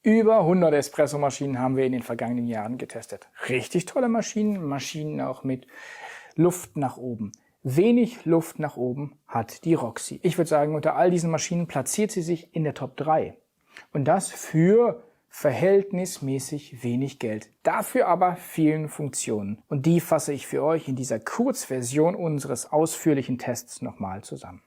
Über 100 Espresso-Maschinen haben wir in den vergangenen Jahren getestet. Richtig tolle Maschinen, Maschinen auch mit Luft nach oben. Wenig Luft nach oben hat die Roxy. Ich würde sagen, unter all diesen Maschinen platziert sie sich in der Top 3. Und das für verhältnismäßig wenig Geld. Dafür aber vielen Funktionen. Und die fasse ich für euch in dieser Kurzversion unseres ausführlichen Tests nochmal zusammen.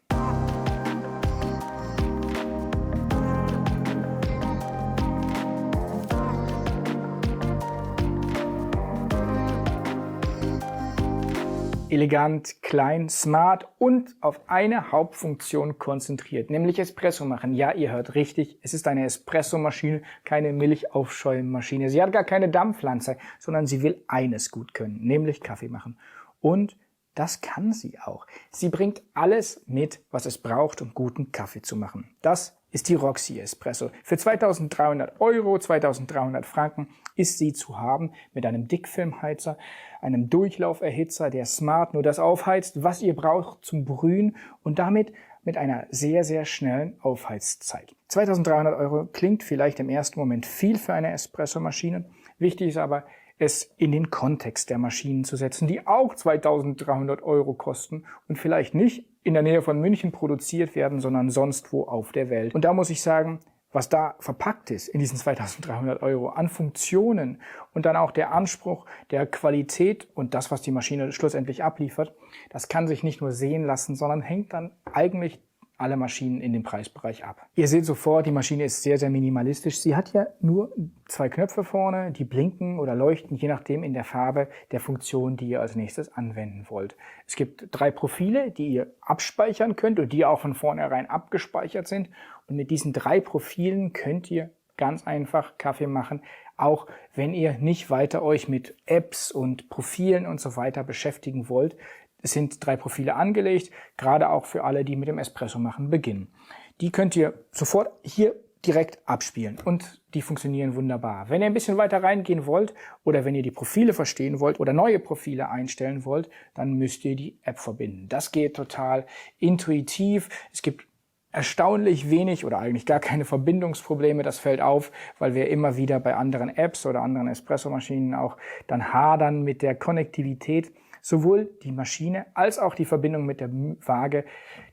Elegant, klein, smart und auf eine Hauptfunktion konzentriert, nämlich Espresso machen. Ja, ihr hört richtig, es ist eine Espresso-Maschine, keine Milchaufschäummaschine. Sie hat gar keine Dampflanze, sondern sie will eines gut können, nämlich Kaffee machen. Und das kann sie auch. Sie bringt alles mit, was es braucht, um guten Kaffee zu machen. Das ist die Roxy Espresso. Für 2.300 Euro, 2.300 Franken ist sie zu haben mit einem Dickfilmheizer, einem Durchlauferhitzer, der smart nur das aufheizt, was ihr braucht zum Brühen und damit mit einer sehr, sehr schnellen Aufheizzeit. 2.300 Euro klingt vielleicht im ersten Moment viel für eine Espresso-Maschine. Wichtig ist aber, es in den Kontext der Maschinen zu setzen, die auch 2.300 Euro kosten und vielleicht nicht in der Nähe von München produziert werden, sondern sonst wo auf der Welt. Und da muss ich sagen, was da verpackt ist in diesen 2.300 Euro an Funktionen und dann auch der Anspruch der Qualität und das, was die Maschine schlussendlich abliefert, das kann sich nicht nur sehen lassen, sondern hängt dann eigentlich alle Maschinen in dem Preisbereich ab. Ihr seht sofort, die Maschine ist sehr, sehr minimalistisch. Sie hat ja nur 2 Knöpfe vorne, die blinken oder leuchten, je nachdem in der Farbe der Funktion, die ihr als nächstes anwenden wollt. Es gibt 3 Profile, die ihr abspeichern könnt und die auch von vornherein abgespeichert sind. Und mit diesen 3 Profilen könnt ihr ganz einfach Kaffee machen, auch wenn ihr nicht weiter euch mit Apps und Profilen und so weiter beschäftigen wollt. Es sind 3 Profile angelegt, gerade auch für alle, die mit dem Espresso machen beginnen. Die könnt ihr sofort hier direkt abspielen und die funktionieren wunderbar. Wenn ihr ein bisschen weiter reingehen wollt oder wenn ihr die Profile verstehen wollt oder neue Profile einstellen wollt, dann müsst ihr die App verbinden. Das geht total intuitiv. Es gibt erstaunlich wenig oder eigentlich gar keine Verbindungsprobleme. Das fällt auf, weil wir immer wieder bei anderen Apps oder anderen Espresso-Maschinen auch dann hadern mit der Konnektivität. Sowohl die Maschine als auch die Verbindung mit der Waage,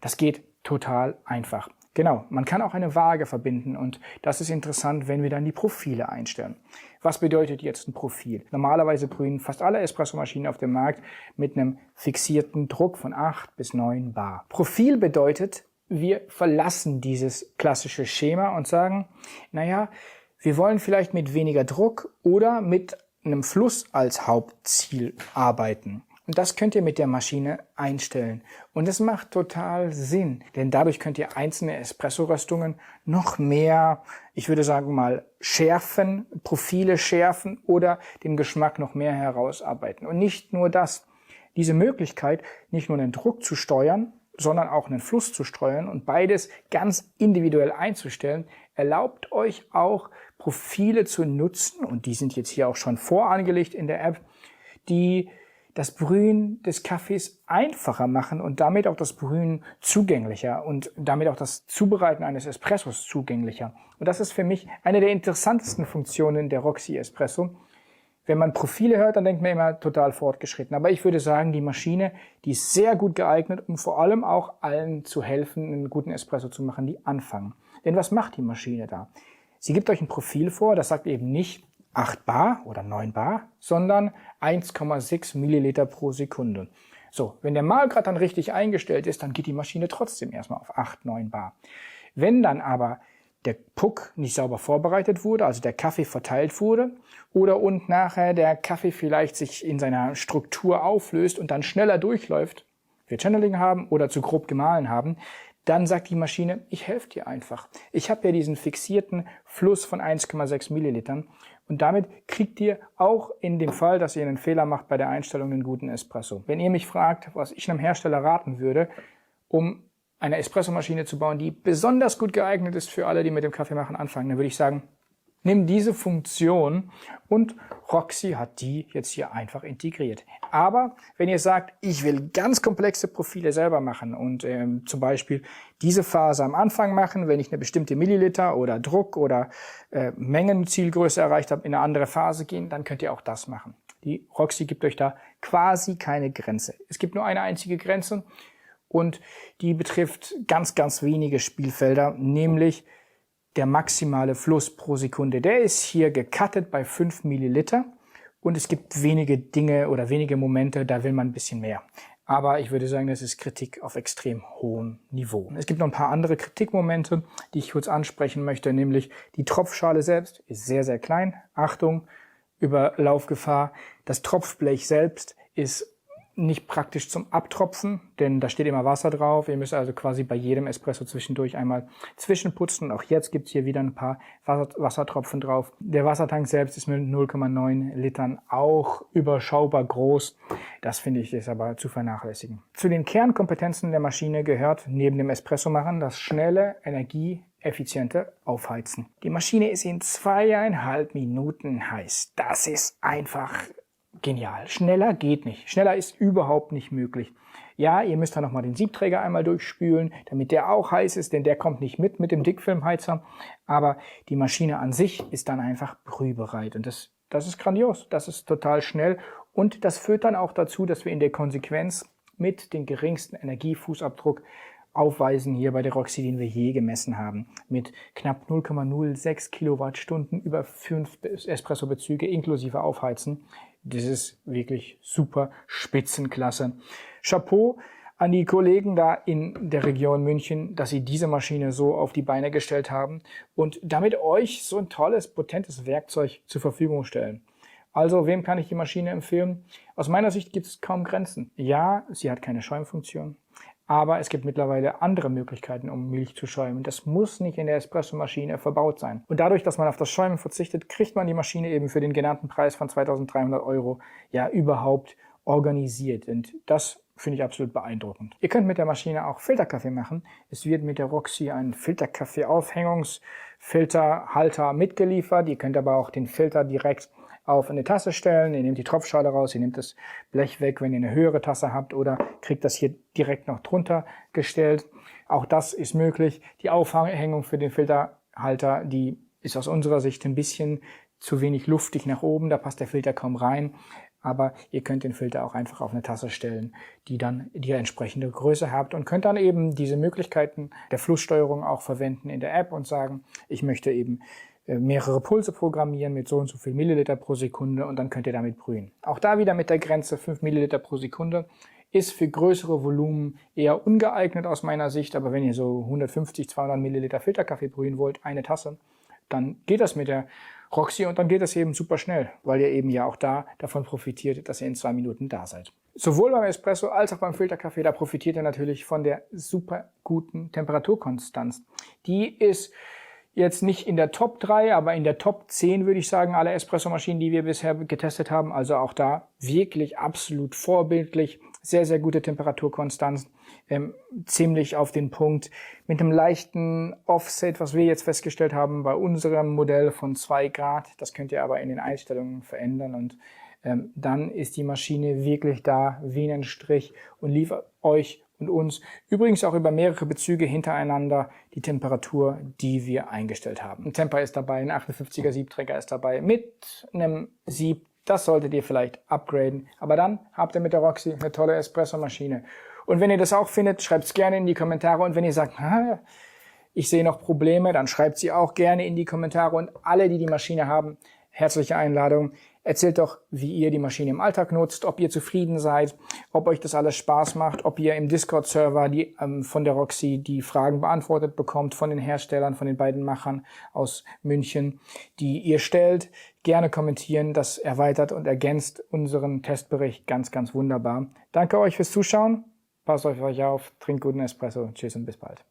das geht total einfach. Genau, man kann auch eine Waage verbinden und das ist interessant, wenn wir dann die Profile einstellen. Was bedeutet jetzt ein Profil? Normalerweise brühen fast alle Espresso-Maschinen auf dem Markt mit einem fixierten Druck von 8 bis 9 Bar. Profil bedeutet, wir verlassen dieses klassische Schema und sagen, naja, wir wollen vielleicht mit weniger Druck oder mit einem Fluss als Hauptziel arbeiten. Und das könnt ihr mit der Maschine einstellen. Und das macht total Sinn, denn dadurch könnt ihr einzelne Espresso-Röstungen noch mehr, ich würde sagen mal, schärfen, Profile schärfen oder den Geschmack noch mehr herausarbeiten. Und nicht nur das, diese Möglichkeit, nicht nur den Druck zu steuern, sondern auch einen Fluss zu steuern und beides ganz individuell einzustellen, erlaubt euch auch Profile zu nutzen, und die sind jetzt hier auch schon vorangelegt in der App, die das Brühen des Kaffees einfacher machen und damit auch das Brühen zugänglicher und damit auch das Zubereiten eines Espressos zugänglicher. Und das ist für mich eine der interessantesten Funktionen der Roxy Espresso. Wenn man Profile hört, dann denkt man immer total fortgeschritten. Aber ich würde sagen, die Maschine, die ist sehr gut geeignet, um vor allem auch allen zu helfen, einen guten Espresso zu machen, die anfangen. Denn was macht die Maschine da? Sie gibt euch ein Profil vor, das sagt eben nicht 8 Bar oder 9 Bar, sondern 1,6 Milliliter pro Sekunde. So, wenn der Mahlgrad dann richtig eingestellt ist, dann geht die Maschine trotzdem erstmal auf 8, 9 Bar. Wenn dann aber der Puck nicht sauber vorbereitet wurde, also der Kaffee verteilt wurde, oder und nachher der Kaffee vielleicht sich in seiner Struktur auflöst und dann schneller durchläuft, wir Channeling haben oder zu grob gemahlen haben, dann sagt die Maschine, ich helfe dir einfach. Ich habe ja diesen fixierten Fluss von 1,6 Millilitern und damit kriegt ihr auch in dem Fall, dass ihr einen Fehler macht bei der Einstellung, einen guten Espresso. Wenn ihr mich fragt, was ich einem Hersteller raten würde, um eine Espressomaschine zu bauen, die besonders gut geeignet ist für alle, die mit dem Kaffeemachen anfangen, dann würde ich sagen, Nimm diese Funktion und Roxy hat die jetzt hier einfach integriert. Aber wenn ihr sagt, ich will ganz komplexe Profile selber machen und zum Beispiel diese Phase am Anfang machen, wenn ich eine bestimmte Milliliter oder Druck oder Mengenzielgröße erreicht habe, in eine andere Phase gehen, dann könnt ihr auch das machen. Die Roxy gibt euch da quasi keine Grenze. Es gibt nur eine einzige Grenze und die betrifft ganz, ganz wenige Spielfelder, nämlich der maximale Fluss pro Sekunde. Der ist hier gecuttet bei 5 Milliliter und es gibt wenige Dinge oder wenige Momente, da will man ein bisschen mehr. Aber ich würde sagen, das ist Kritik auf extrem hohem Niveau. Es gibt noch ein paar andere Kritikmomente, die ich kurz ansprechen möchte, nämlich die Tropfschale selbst ist sehr, sehr klein. Achtung, Überlaufgefahr. Das Tropfblech selbst ist nicht praktisch zum Abtropfen, denn da steht immer Wasser drauf. Ihr müsst also quasi bei jedem Espresso zwischendurch einmal zwischenputzen. Auch jetzt gibt's hier wieder ein paar Wassertropfen drauf. Der Wassertank selbst ist mit 0,9 Litern auch überschaubar groß. Das finde ich ist aber zu vernachlässigen. Zu den Kernkompetenzen der Maschine gehört neben dem Espresso machen das schnelle, energieeffiziente Aufheizen. Die Maschine ist in 2,5 Minuten heiß. Das ist einfach genial. Schneller geht nicht. Schneller ist überhaupt nicht möglich. Ja, ihr müsst dann nochmal den Siebträger einmal durchspülen, damit der auch heiß ist, denn der kommt nicht mit dem Dickfilmheizer. Aber die Maschine an sich ist dann einfach brühbereit. Und das ist grandios. Das ist total schnell. Und das führt dann auch dazu, dass wir in der Konsequenz mit dem geringsten Energiefußabdruck aufweisen hier bei der Roxy, den wir je gemessen haben. Mit knapp 0,06 Kilowattstunden über 5 Espresso-Bezüge inklusive Aufheizen. Das ist wirklich super Spitzenklasse. Chapeau an die Kollegen da in der Region München, dass sie diese Maschine so auf die Beine gestellt haben und damit euch so ein tolles, potentes Werkzeug zur Verfügung stellen. Also, wem kann ich die Maschine empfehlen? Aus meiner Sicht gibt es kaum Grenzen. Ja, sie hat keine Schäumfunktion. Aber es gibt mittlerweile andere Möglichkeiten, um Milch zu schäumen. Das muss nicht in der Espresso-Maschine verbaut sein. Und dadurch, dass man auf das Schäumen verzichtet, kriegt man die Maschine eben für den genannten Preis von 2.300 € ja überhaupt organisiert. Und das finde ich absolut beeindruckend. Ihr könnt mit der Maschine auch Filterkaffee machen. Es wird mit der Roxy ein Filterkaffee-Aufhängungsfilterhalter mitgeliefert. Ihr könnt aber auch den Filter direkt auf eine Tasse stellen, ihr nehmt die Tropfschale raus, ihr nehmt das Blech weg, wenn ihr eine höhere Tasse habt oder kriegt das hier direkt noch drunter gestellt. Auch das ist möglich. Die Aufhängung für den Filterhalter, die ist aus unserer Sicht ein bisschen zu wenig luftig nach oben, da passt der Filter kaum rein. Aber ihr könnt den Filter auch einfach auf eine Tasse stellen, die dann die entsprechende Größe habt und könnt dann eben diese Möglichkeiten der Flusssteuerung auch verwenden in der App und sagen, ich möchte eben mehrere Pulse programmieren mit so und so viel Milliliter pro Sekunde und dann könnt ihr damit brühen. Auch da wieder mit der Grenze 5 Milliliter pro Sekunde ist für größere Volumen eher ungeeignet aus meiner Sicht, aber wenn ihr so 150, 200 Milliliter Filterkaffee brühen wollt, eine Tasse, dann geht das mit der Roxy und dann geht das eben super schnell, weil ihr eben ja auch davon profitiert, dass ihr in 2 Minuten da seid. Sowohl beim Espresso als auch beim Filterkaffee, da profitiert ihr natürlich von der super guten Temperaturkonstanz. Die ist jetzt nicht in der Top 3, aber in der Top 10 würde ich sagen, alle Espresso-Maschinen, die wir bisher getestet haben. Also auch da wirklich absolut vorbildlich, sehr, sehr gute Temperaturkonstanz, ziemlich auf den Punkt. Mit einem leichten Offset, was wir jetzt festgestellt haben bei unserem Modell von 2 Grad. Das könnt ihr aber in den Einstellungen verändern und dann ist die Maschine wirklich da wie ein Strich und liefert euch und uns übrigens auch über mehrere Bezüge hintereinander die Temperatur, die wir eingestellt haben. Ein Temper ist dabei, ein 58er Siebträger ist dabei mit einem Sieb. Das solltet ihr vielleicht upgraden. Aber dann habt ihr mit der Roxy eine tolle Espresso-Maschine. Und wenn ihr das auch findet, schreibt es gerne in die Kommentare. Und wenn ihr sagt, ich sehe noch Probleme, dann schreibt sie auch gerne in die Kommentare. Und alle, die die Maschine haben, herzliche Einladung. Erzählt doch, wie ihr die Maschine im Alltag nutzt, ob ihr zufrieden seid, ob euch das alles Spaß macht, ob ihr im Discord-Server von der Roxy die Fragen beantwortet bekommt von den Herstellern, von den beiden Machern aus München, die ihr stellt. Gerne kommentieren, das erweitert und ergänzt unseren Testbericht ganz, ganz wunderbar. Danke euch fürs Zuschauen, passt auf euch auf, trinkt guten Espresso, tschüss und bis bald.